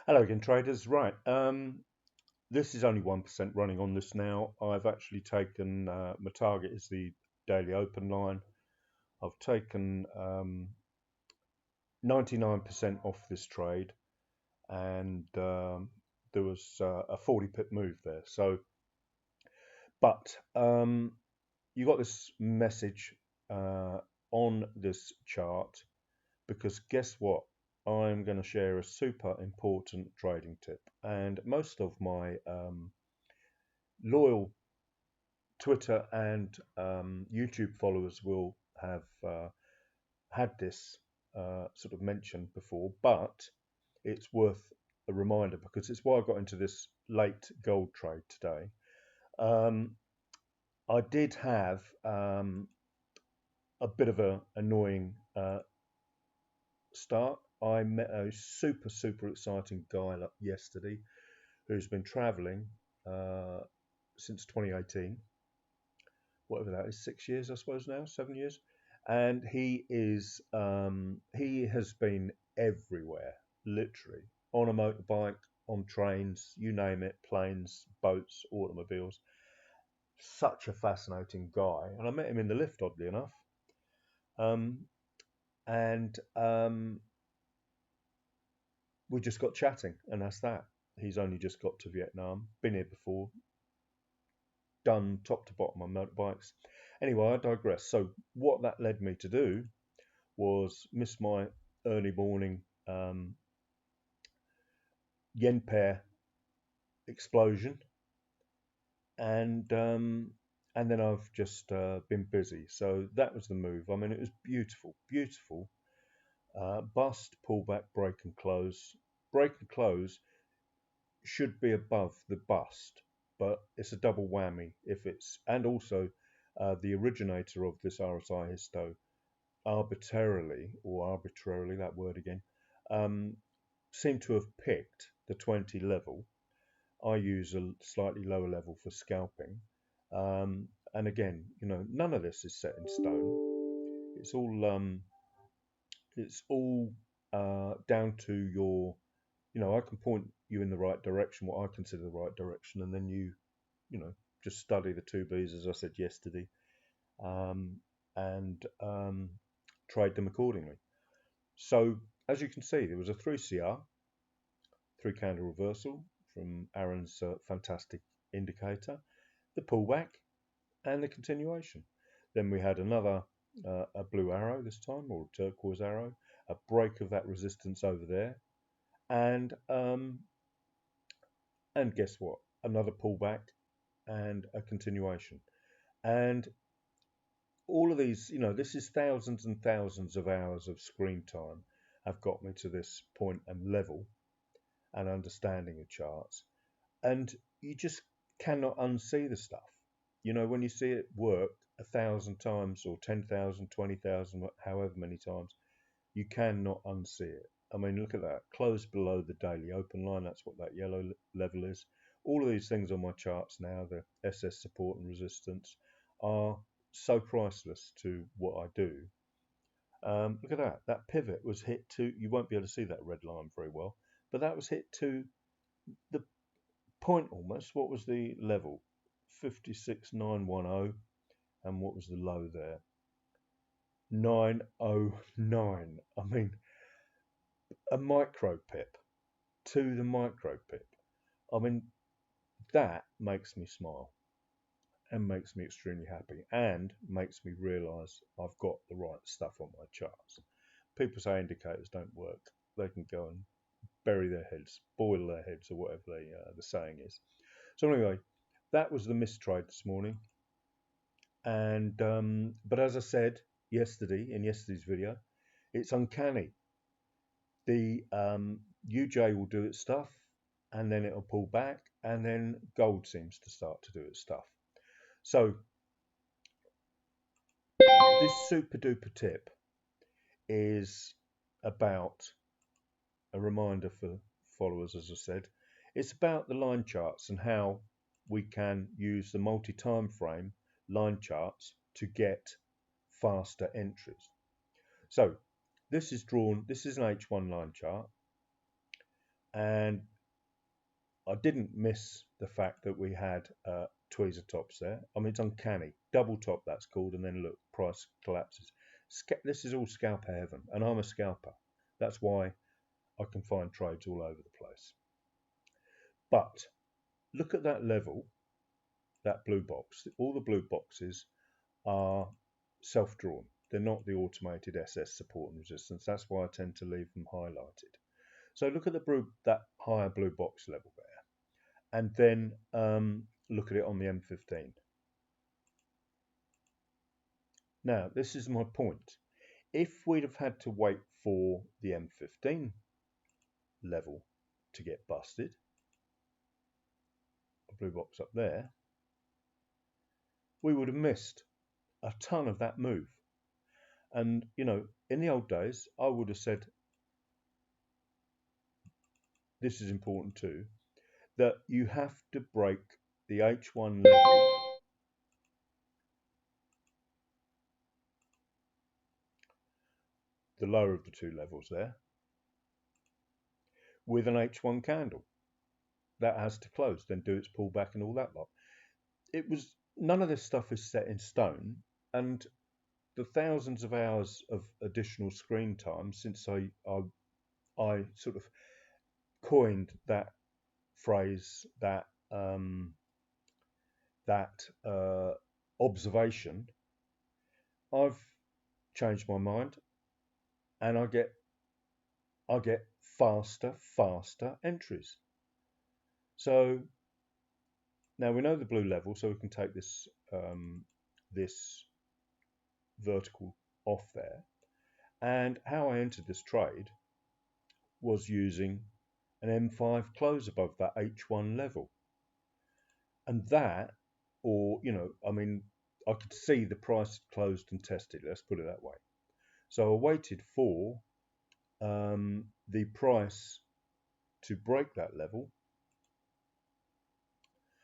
Hello again, traders. Right, this is only 1% running on this now. I've actually taken my target is the daily open line. I've taken 99% off this trade, and there was a 40 pip move there. So, but you got this message on this chart because guess what? I'm going to share a super important trading tip, and most of my loyal Twitter and YouTube followers will have had this sort of mentioned before, but it's worth a reminder because it's why I got into this late gold trade today. I did have a bit of an annoying start. I met a super exciting guy yesterday who's been traveling since 2018, whatever that is, 6 years, I suppose now, 7 years. And he has been everywhere, literally, on a motorbike, on trains, you name it, planes, boats, automobiles. Such a fascinating guy. And I met him in the lift, oddly enough. Um, and we just got chatting, and that's that. He's only just got to Vietnam, been here before, done top to bottom on motorbikes. Anyway, I digress. So what that led me to do was miss my early morning yen pair explosion, and then I've just been busy. So that was the move. I mean, it was beautiful. Bust, pullback, break and close. Break and close should be above the bust, but it's a double whammy if it's, and also the originator of this RSI histo arbitrarily, that word again, um, seem to have picked the 20 level. I use a slightly lower level for scalping. And again, none of this is set in stone. It's all down to your, I can point you in the right direction, what I consider the right direction, and then you know, just study the 2Bs as I said yesterday, um, and trade them accordingly. So as you can see, there was a 3CR, 3 candle reversal from Aaron's fantastic indicator, the pullback, and the continuation. Then we had another a blue arrow this time, or a turquoise arrow, a break of that resistance over there, and guess what? Another pullback and a continuation. And all of these, this is thousands and thousands of hours of screen time have got me to this point and level and understanding of charts. And you just cannot unsee the stuff. When you see it work 1,000 times or 10,000, 20,000, however many times, you cannot unsee it. I mean, look at that. Close below the daily open line. That's what that yellow level is. All of these things on my charts now, the SS support and resistance, are so priceless to what I do. Look at that. That pivot was hit to, you won't be able to see that red line very well, but that was hit to the point almost. What was the level? 56,910. And what was the low there? 909. I mean, a micro pip to the micro pip. I mean, that makes me smile and makes me extremely happy and makes me realize I've got the right stuff on my charts. People say indicators don't work. They can go and bury their heads, boil their heads, or whatever the saying is. So anyway, that was the mistrade this morning. And but as I said yesterday in yesterday's video, it's uncanny. The UJ will do its stuff, and then it'll pull back, and then gold seems to start to do its stuff. So this super duper tip is about a reminder for followers, as I said. It's about the line charts and how we can use the multi-time frame line charts to get faster entries. So this is an H1 line chart, and I didn't miss the fact that we had tweezer tops there. I mean, it's uncanny. Double top, that's called, and then look, price collapses. This is all scalper heaven, and I'm a scalper. That's why I can find trades all over the place. But look at that level, that blue box. All the blue boxes are self-drawn. They're not the automated SS support and resistance. That's why I tend to leave them highlighted. So look at that higher blue box level there, and then look at it on the M15. Now, this is my point. If we'd have had to wait for the M15 level to get busted, a blue box up there, we would have missed a ton of that move. And, you know, in the old days, I would have said, this is important too, that you have to break the H1 level the lower of the two levels there, with an H1 candle. That has to close, then do its pullback and all that lot. It was, none of this stuff is set in stone, and the thousands of hours of additional screen time since I sort of coined that phrase, that observation, I've changed my mind, and I get faster entries. So now we know the blue level, so we can take this this vertical off there. And how I entered this trade was using an M5 close above that H1 level. And that, or, you know, I mean, I could see the price closed and tested, let's put it that way. So I waited for the price to break that level.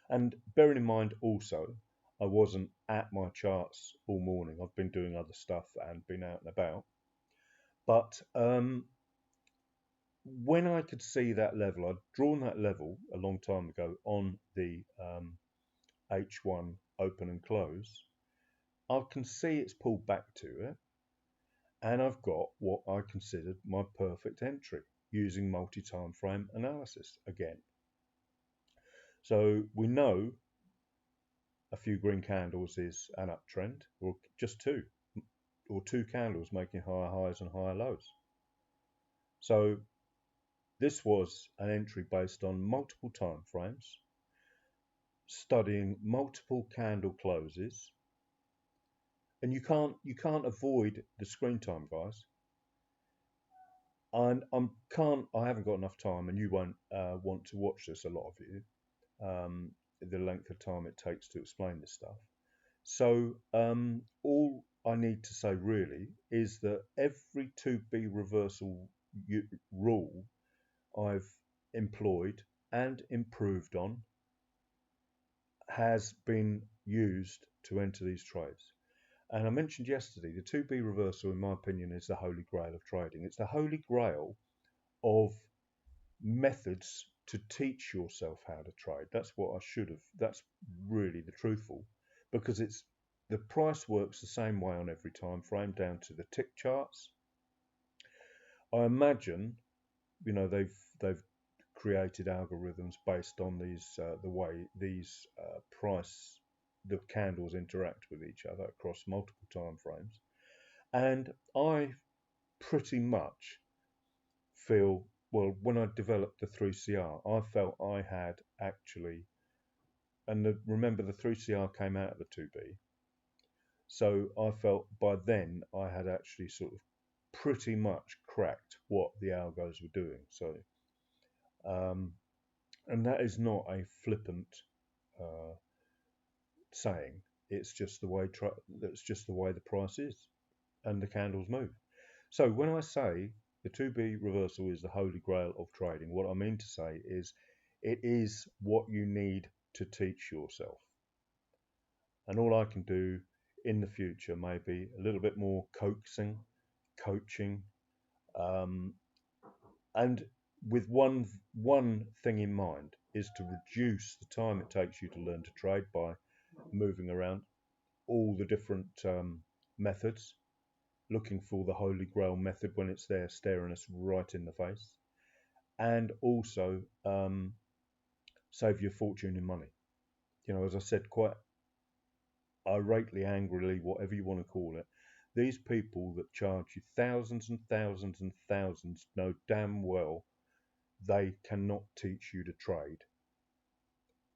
And bearing in mind also, I wasn't at my charts all morning. I've been doing other stuff and been out and about. But when I could see that level, I'd drawn that level a long time ago on the H1 open and close. I can see it's pulled back to it, and I've got what I considered my perfect entry using multi-time frame analysis again. So we know a few green candles is an uptrend, or just two, or two candles making higher highs and higher lows. So this was an entry based on multiple time frames, studying multiple candle closes, and you can't avoid the screen time, guys. And I haven't got enough time, and you won't want to watch this, a lot of you, the length of time it takes to explain this stuff. So all I need to say really is that every 2B reversal rule I've employed and improved on has been used to enter these trades. And I mentioned yesterday, the 2B reversal, in my opinion, is the holy grail of trading. It's the holy grail of methods to teach yourself how to trade. That's what I should have. That's really the truthful, because it's the price works the same way on every time frame down to the tick charts. I imagine, you know, they've created algorithms based on these the way these the candles interact with each other across multiple time frames, and I pretty much feel, well, when I developed the 3CR, I felt I had actually, and remember the 3CR came out of the 2B, so I felt by then I had actually sort of pretty much cracked what the algos were doing. So and that is not a flippant saying. It's just the way that's just the way the price is, and the candles move. So when I say the 2B reversal is the holy grail of trading, what I mean to say is it is what you need to teach yourself. And all I can do in the future may be a little bit more coaxing, coaching, and with one thing in mind, is to reduce the time it takes you to learn to trade by moving around all the different methods, looking for the holy grail method when it's there staring us right in the face, and also save your fortune in money. You know, as I said, quite irately, angrily, whatever you want to call it, these people that charge you thousands and thousands and thousands know damn well they cannot teach you to trade.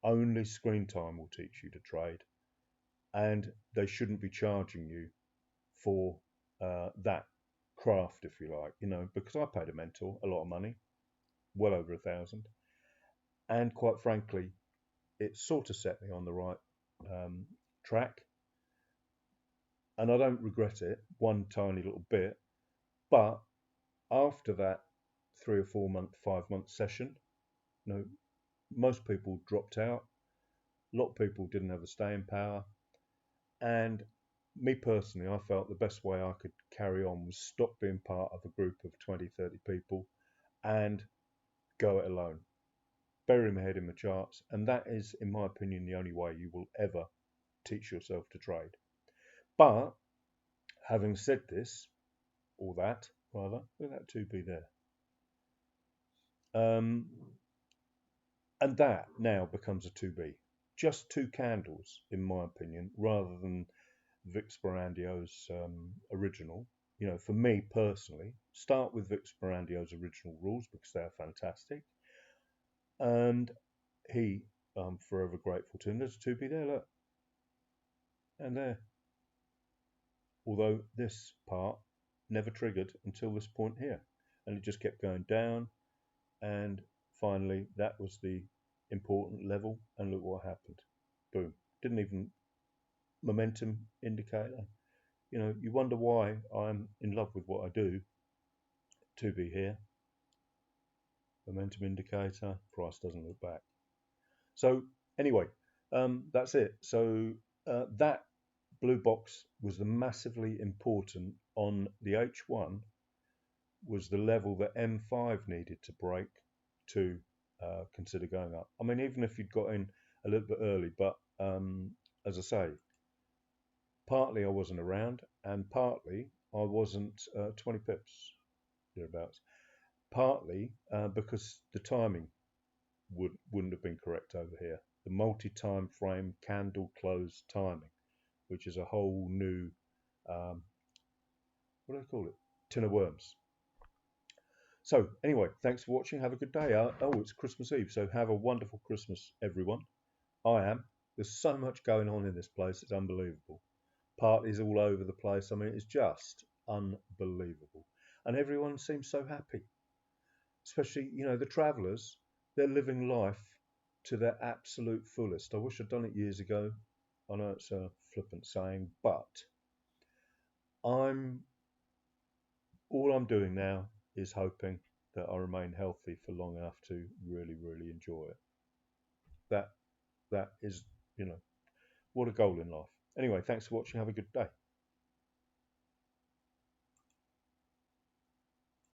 Only screen time will teach you to trade, and they shouldn't be charging you for that craft, if you like. You know, because I paid a mentor a lot of money, well over 1,000, and quite frankly, it sort of set me on the right track, and I don't regret it one tiny little bit. But after that 3 or 4 month, 5 month session, you know, most people dropped out. A lot of people didn't have the staying power, and me personally, I felt the best way I could carry on was stop being part of a group of 20, 30 people and go it alone. Bury my head in the charts, and that is, in my opinion, the only way you will ever teach yourself to trade. But having said this, or that, rather, look at that 2B there. And that now becomes a 2B. Just two candles, in my opinion, rather than Vic Sperandio's original. You know, for me personally, start with Vic Sperandio's original rules because they are fantastic. And I'm forever grateful to him. There's a 2B there, look. And there. Although this part never triggered until this point here. And it just kept going down. And finally, that was the important level. And look what happened. Boom. Didn't even momentum indicator. You know, you wonder why I'm in love with what I do. 2B here. Momentum indicator. Price doesn't look back. So anyway, that's it. So that blue box was the massively important on the H1, was the level that M5 needed to break to consider going up. I mean, even if you'd got in a little bit early, but as I say, partly I wasn't around, and partly I wasn't 20 pips thereabouts. Partly because the timing wouldn't have been correct over here. The multi-time frame candle close timing, which is a whole new, what do I call it? Tin of worms. So anyway, thanks for watching. Have a good day. Oh, it's Christmas Eve, so have a wonderful Christmas, everyone. I am. There's so much going on in this place. It's unbelievable. Parties all over the place. I mean, it's just unbelievable. And everyone seems so happy. Especially, you know, the travellers. They're living life to their absolute fullest. I wish I'd done it years ago. I know it's a flippant saying, but all I'm doing now is hoping that I remain healthy for long enough to really, really enjoy it. That is, you know, what a goal in life. Anyway, thanks for watching. Have a good day.